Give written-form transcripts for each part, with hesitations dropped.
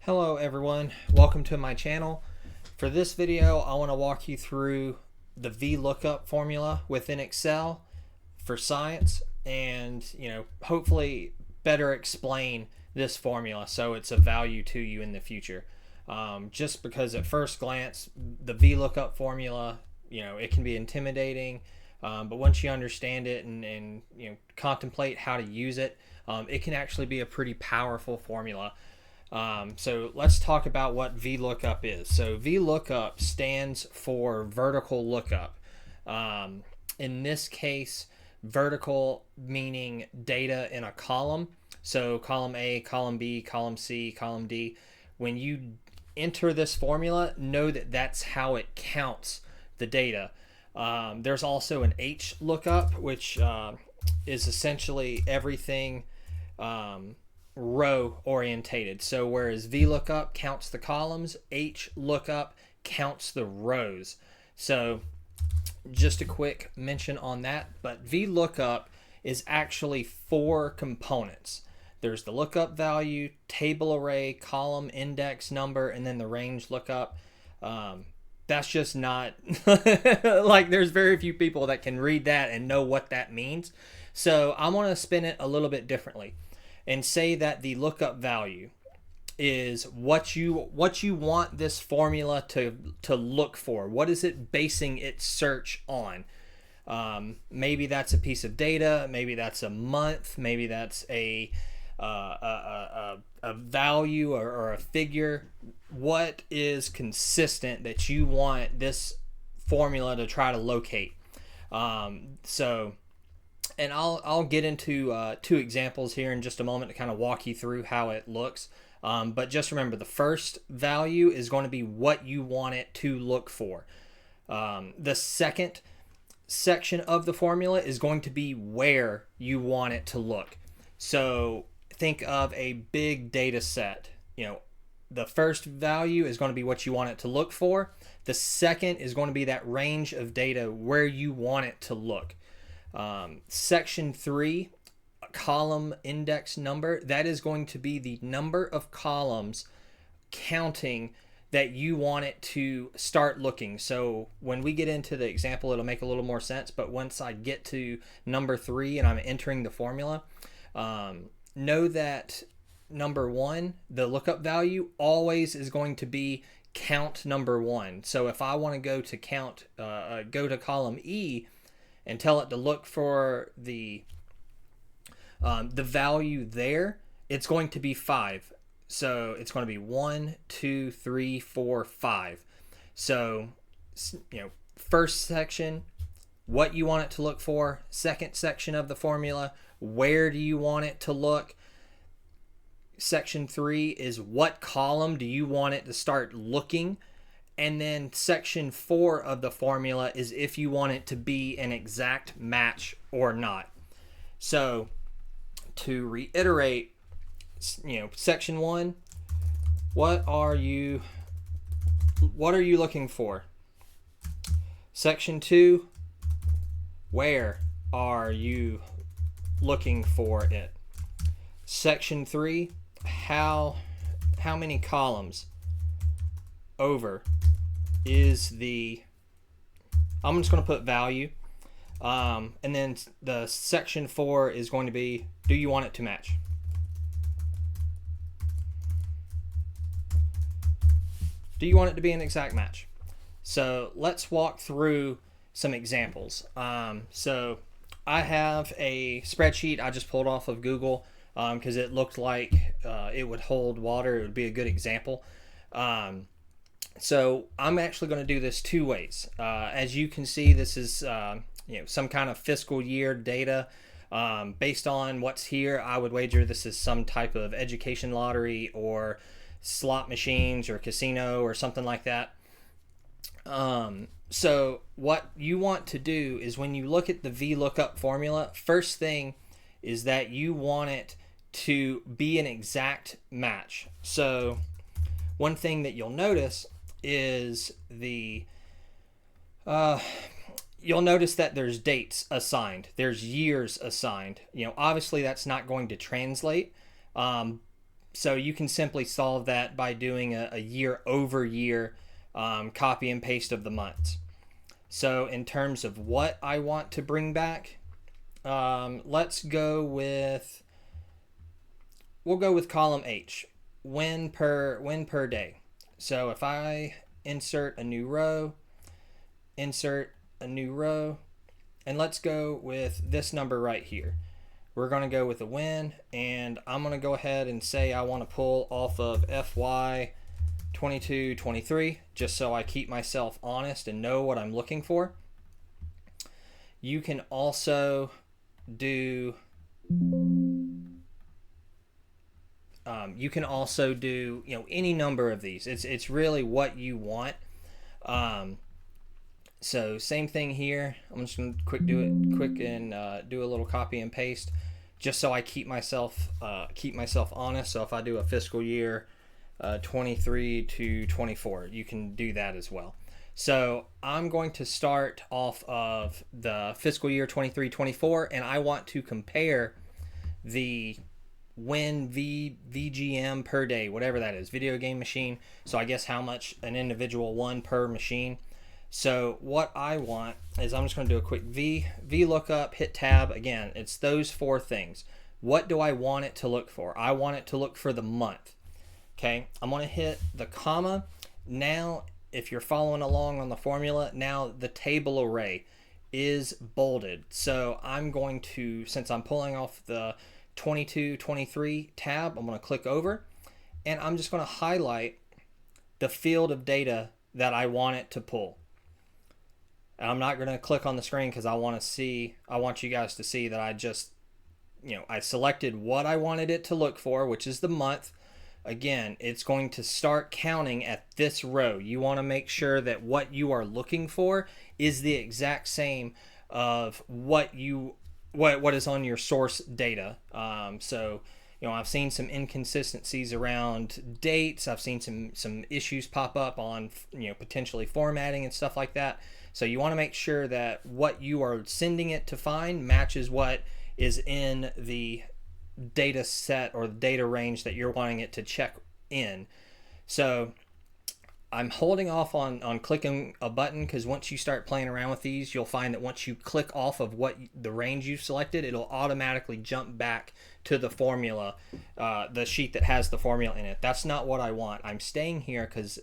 Hello everyone, welcome to my channel. For this video I want to walk you through the VLOOKUP formula within Excel for science and hopefully better explain this formula so it's of value to you in the future. Just because at first glance the VLOOKUP formula, it can be intimidating, but once you understand it and contemplate how to use it, it can actually be a pretty powerful formula. So let's talk about what VLOOKUP is. So VLOOKUP stands for vertical lookup. In this case, vertical meaning data in a column. So column A, column B, column C, column D. When you enter this formula, know that that's how it counts the data. There's also an H lookup, which is essentially everything row orientated. So whereas VLOOKUP counts the columns, H lookup counts the rows. So just a quick mention on that, but VLOOKUP is actually four components. There's the lookup value, table array, column index number, and then the range lookup. That's just not like there's very few people that can read that and know what that means. So I want to spin it a little bit differently and say that the lookup value is what you want this formula to look for. What is it basing its search on? Maybe that's a piece of data, maybe that's a month, maybe that's a value or a figure. What is consistent that you want this formula to try to locate? And I'll get into two examples here in just a moment to kind of walk you through how it looks. But just remember, the first value is going to be what you want it to look for. The second section of the formula is going to be where you want it to look. So think of a big data set. The first value is going to be what you want it to look for. The second is going to be that range of data where you want it to look. Section 3, column index number, that is going to be the number of columns counting that you want it to start looking. So when we get into the example, it'll make a little more sense, but once I get to number 3 and I'm entering the formula, know that number 1, the lookup value, always is going to be count number 1. So if I want to go to go to column E and tell it to look for the value there, it's going to be 5. So it's going to be 1, 2, 3, 4, 5. So, first section, what you want it to look for. Second section of the formula, where do you want it to look. Section 3 is what column do you want it to start looking. And then section 4 of the formula is if you want it to be an exact match or not. So to reiterate, section 1, what are you looking for? Section 2, where are you looking for it? Section 3, how many columns over is the, I'm just going to put value, and then the section 4 is going to be, do you want it to match? Do you want it to be an exact match? So let's walk through some examples. So I have a spreadsheet I just pulled off of Google because it looked like it would hold water. It would be a good example. So I'm actually going to do this two ways. As you can see, this is some kind of fiscal year data. Based on what's here, I would wager this is some type of education lottery or slot machines or casino or something like that. So what you want to do is when you look at the VLOOKUP formula, first thing is that you want it to be an exact match. So one thing that you'll notice is you'll notice that there's dates assigned, there's years assigned. Obviously that's not going to translate. So you can simply solve that by doing a year over year copy and paste of the months. So in terms of what I want to bring back, let's go with, we'll go with column H, win per day. So if I insert a new row, and let's go with this number right here. We're going to go with a win, and I'm going to go ahead and say I want to pull off of FY 22-23, just so I keep myself honest and know what I'm looking for. You can also do any number of these. It's really what you want. So same thing here. I'm just gonna do a little copy and paste, just so I keep myself honest. So if I do a fiscal year 23 to 24, you can do that as well. So I'm going to start off of the fiscal year 23-24, and I want to compare the win VGM per day, whatever that is, video game machine. So I guess how much an individual won per machine. So what I want is, I'm just going to do a quick VLOOKUP, hit tab. Again, it's those four things. What do I want it to look for? I want it to look for the month. Okay, I'm going to hit the comma. Now, if you're following along on the formula, now the table array is bolded. So I'm going to, since I'm pulling off the 22-23 tab, I'm going to click over, and I'm just going to highlight the field of data that I want it to pull. And I'm not going to click on the screen because I want you guys to see that I just, I selected what I wanted it to look for, which is the month. Again, it's going to start counting at this row. You want to make sure that what you are looking for is the exact same of what is on your source data. So I've seen some inconsistencies around dates. I've seen some issues pop up on potentially formatting and stuff like that. So you want to make sure that what you are sending it to find matches what is in the data set or the data range that you're wanting it to check in. So I'm holding off on clicking a button, because once you start playing around with these, you'll find that once you click off of what the range you've selected, it'll automatically jump back to the formula, the sheet that has the formula in it. That's not what I want. I'm staying here because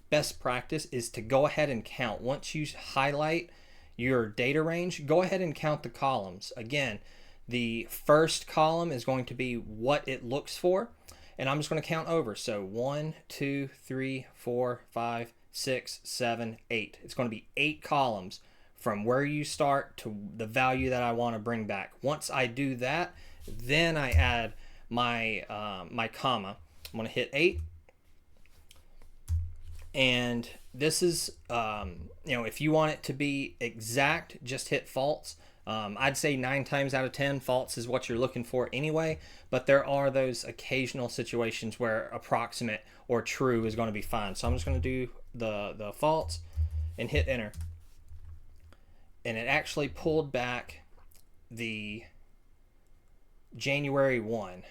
best practice is to go ahead and count. Once you highlight your data range, go ahead and count the columns. Again, the first column is going to be what it looks for, and I'm just going to count over. So 1, 2, 3, 4, 5, 6, 7, 8. It's going to be 8 columns from where you start to the value that I want to bring back. Once I do that, then I add my my comma. I'm going to hit 8, and this is if you want it to be exact, just hit false. I'd say 9 times out of 10, false is what you're looking for anyway, but there are those occasional situations where approximate or true is going to be fine. So I'm just going to do the false and hit enter. And it actually pulled back the January 1.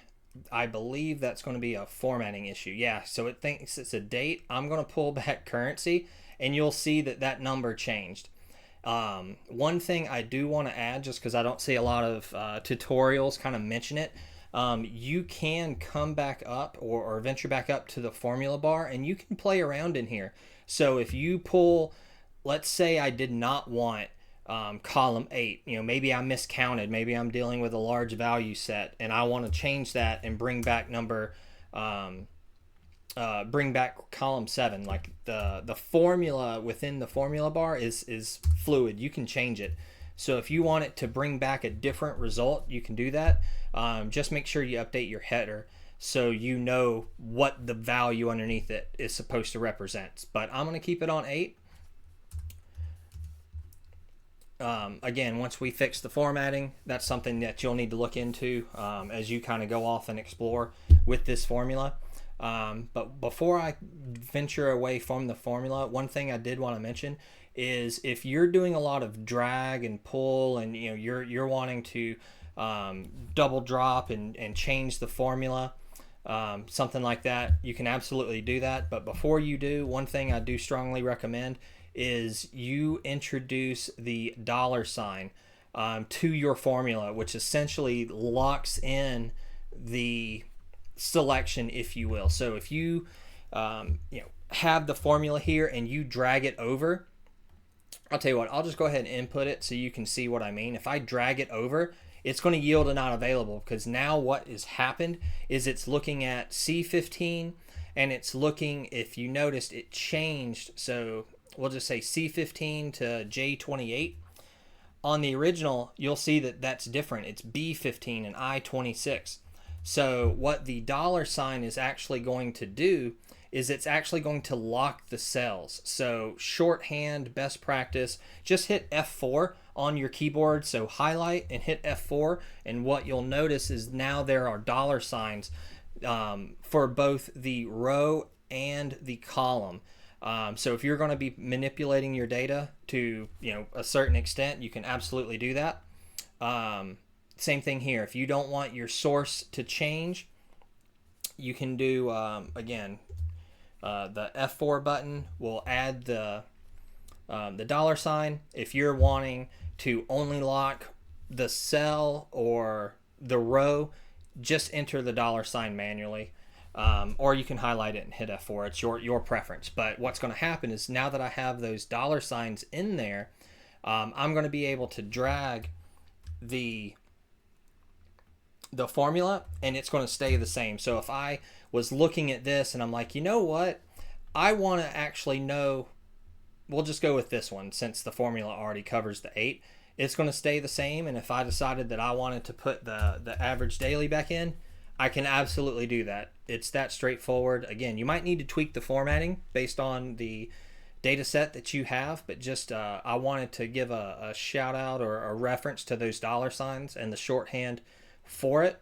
I believe that's going to be a formatting issue. Yeah, so it thinks it's a date. I'm going to pull back currency, and you'll see that number changed. One thing I do want to add, just because I don't see a lot of tutorials kind of mention it, you can come back up or venture back up to the formula bar, and you can play around in here. So if you pull, let's say I did not want column 8, maybe I miscounted, maybe I'm dealing with a large value set, and I want to change that and bring back bring back column 7. Like the formula within the formula bar is fluid. You can change it. So if you want it to bring back a different result, you can do that. Just make sure you update your header so you know what the value underneath it is supposed to represent. But I'm going to keep it on 8. Again, once we fix the formatting, that's something that you'll need to look into as you kind of go off and explore with this formula. But before I venture away from the formula, one thing I did want to mention is if you're doing a lot of drag and pull, and you're wanting to double drop and change the formula, something like that, you can absolutely do that. But before you do, one thing I do strongly recommend is you introduce the $sign to your formula, which essentially locks in the selection, if you will. So if you have the formula here and you drag it over, I'll tell you what, I'll just go ahead and input it so you can see what I mean. If I drag it over, it's going to yield a not available, because now what has happened is it's looking at C15 and it's looking, if you noticed, it changed. So we'll just say C15 to J28. On the original, you'll see that that's different. It's B15 and I26. So what the $sign is actually going to do is it's actually going to lock the cells. So shorthand, best practice, just hit F4 on your keyboard. So highlight and hit F4, and what you'll notice is now there are $signs for both the row and the column. So if you're going to be manipulating your data to a certain extent, you can absolutely do that. Same thing here. If you don't want your source to change, you can do again, the F4 button will add the $sign. If you're wanting to only lock the cell or the row, just enter the $sign manually. Or you can highlight it and hit F4. It's your preference. But what's going to happen is, now that I have those $signs in there, I'm going to be able to drag the formula, and it's going to stay the same. So if I was looking at this and I'm like, you know what, I want to actually know, we'll just go with this one since the formula already covers the 8. It's going to stay the same. And if I decided that I wanted to put the average daily back in, I can absolutely do that. It's that straightforward. Again, you might need to tweak the formatting based on the data set that you have, but just I wanted to give a shout out or a reference to those $signs and the shorthand for it.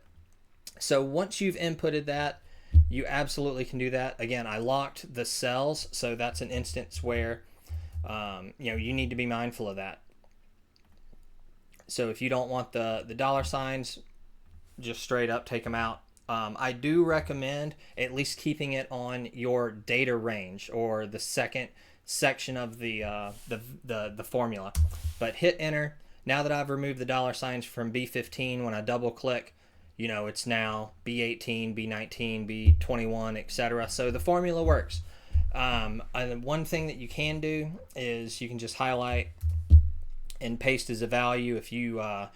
So once you've inputted that, you absolutely can do that. Again, I locked the cells, so that's an instance where you need to be mindful of that. So if you don't want the $signs, just straight up take them out. I do recommend at least keeping it on your data range, or the second section of the formula. But hit enter. Now that I've removed the $signs from B15, when I double click, it's now B18, B19, B21, etc. So the formula works. And one thing that you can do is you can just highlight and paste as a value. If you're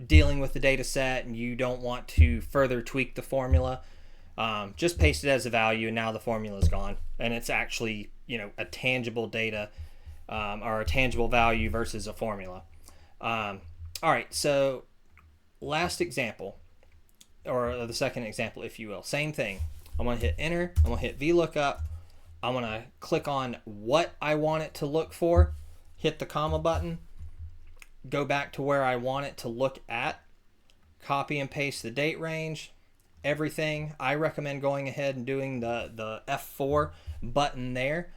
dealing with the data set and you don't want to further tweak the formula, just paste it as a value, and now the formula is gone, and it's actually a tangible data or a tangible value versus a formula. All right, so last example, or the second example, if you will, same thing. I'm going to hit enter. I'm going to hit VLOOKUP. I'm going to click on what I want it to look for, hit the comma button, go back to where I want it to look at, copy and paste the date range, everything. I recommend going ahead and doing the F4 button there,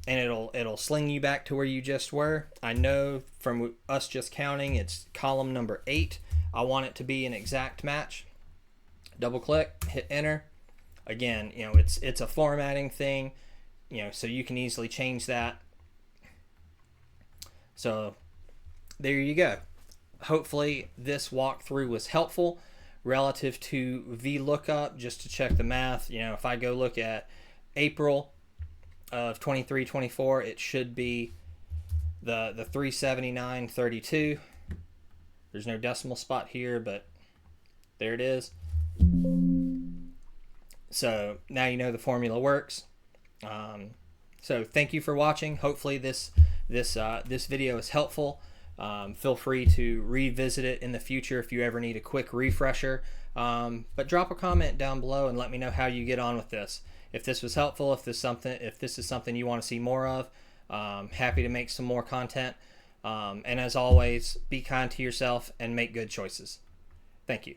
and it'll sling you back to where you just were. I know from us just counting, it's column number 8. I want it to be an exact match. Double click, hit enter. Again, it's a formatting thing, so you can easily change that. So there you go. Hopefully this walkthrough was helpful relative to VLOOKUP, just to check the math. If I go look at April of 23-24, it should be the 379.32. There's no decimal spot here, but there it is. So now you know the formula works. So thank you for watching. Hopefully this video is helpful. Feel free to revisit it in the future if you ever need a quick refresher. But drop a comment down below and let me know how you get on with this. If this was helpful, if this is something you want to see more of, happy to make some more content. And as always, be kind to yourself and make good choices. Thank you.